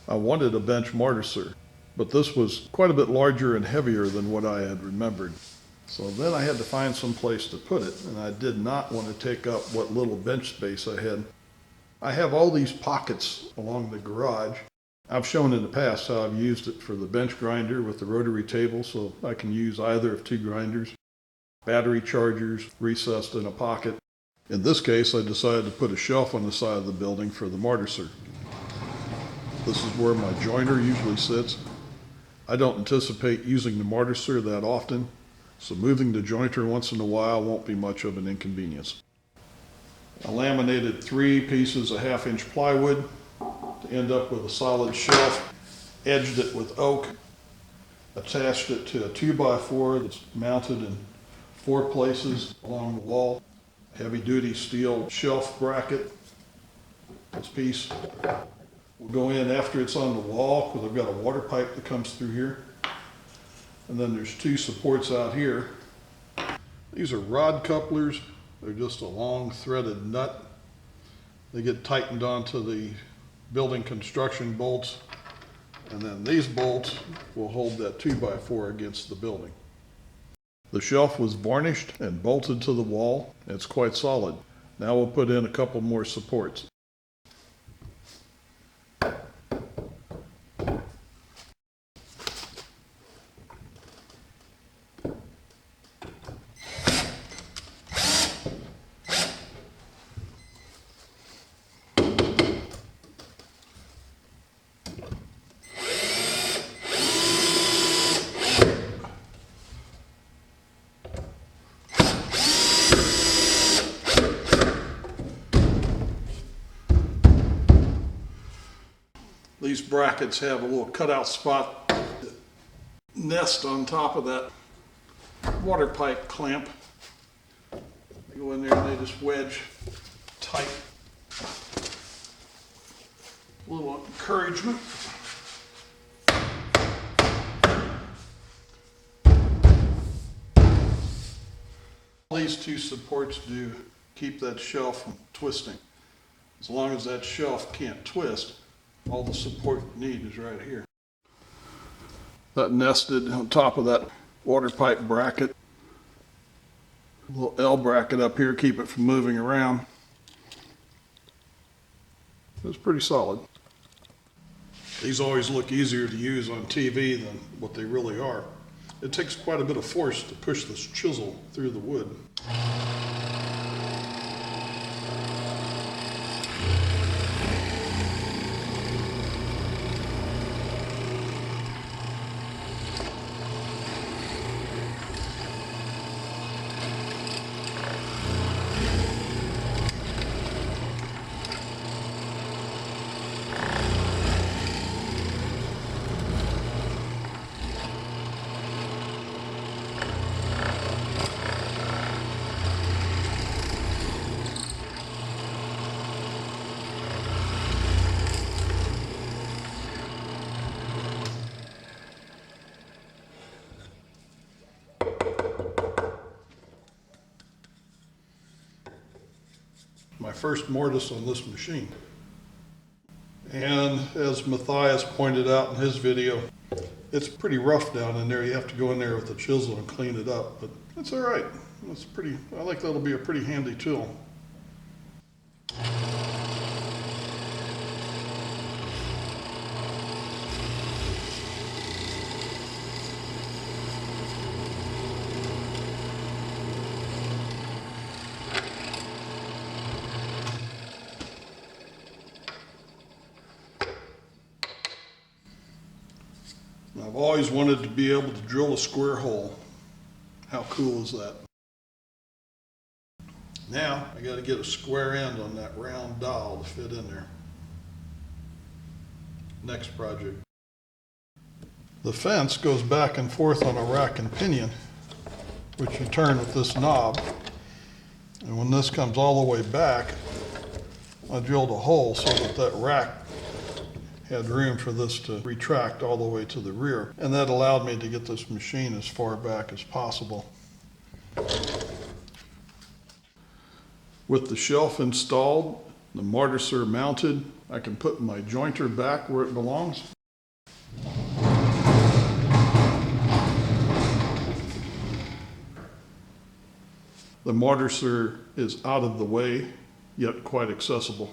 I wanted a bench mortiser, but this was quite a bit larger and heavier than what I had remembered. So then I had to find some place to put it, and I did not want to take up what little bench space I had. I have all these pockets along the garage. I've shown in the past how I've used it for the bench grinder with the rotary table, so I can use either of two grinders. Battery chargers recessed in a pocket. In this case, I decided to put a shelf on the side of the building for the mortiser. This is where my joiner usually sits. I don't anticipate using the mortiser that often, so moving the jointer once in a while won't be much of an inconvenience. I laminated 3 pieces of 1/2-inch plywood to end up with a solid shelf, edged it with oak, attached it to a 2x4 that's mounted in 4 places along the wall, heavy-duty steel shelf bracket. This piece will go in after it's on the wall because I've got a water pipe that comes through here. And then there's 2 supports out here. These are rod couplers. They're just a long threaded nut. They get tightened onto the building construction bolts. And then these bolts will hold that 2x4 against the building. The shelf was varnished and bolted to the wall. It's quite solid. Now we'll put in a couple more supports. These brackets have a little cutout spot that nest on top of that water pipe clamp. They go in there and they just wedge tight. A little encouragement. These 2 supports do keep that shelf from twisting. As long as that shelf can't twist, all the support you need is right here. That nested on top of that water pipe bracket. A little L bracket up here, keep it from moving around. It's pretty solid. These always look easier to use on TV than what they really are. It takes quite a bit of force to push this chisel through the wood. My first mortise on this machine. And as Matthias pointed out in his video, it's pretty rough down in there. You have to go in there with a chisel and clean it up, but it's all right. It's pretty, I think that'll be a pretty handy tool. I've always wanted to be able to drill a square hole. How cool is that? Now I got to get a square end on that round dowel to fit in there. Next project. The fence goes back and forth on a rack and pinion, which you turn with this knob. And when this comes all the way back, I drilled a hole so that that rack had room for this to retract all the way to the rear. And that allowed me to get this machine as far back as possible. With the shelf installed The mortiser mounted, I can put my jointer back where it belongs. The mortiser is out of the way, yet quite accessible.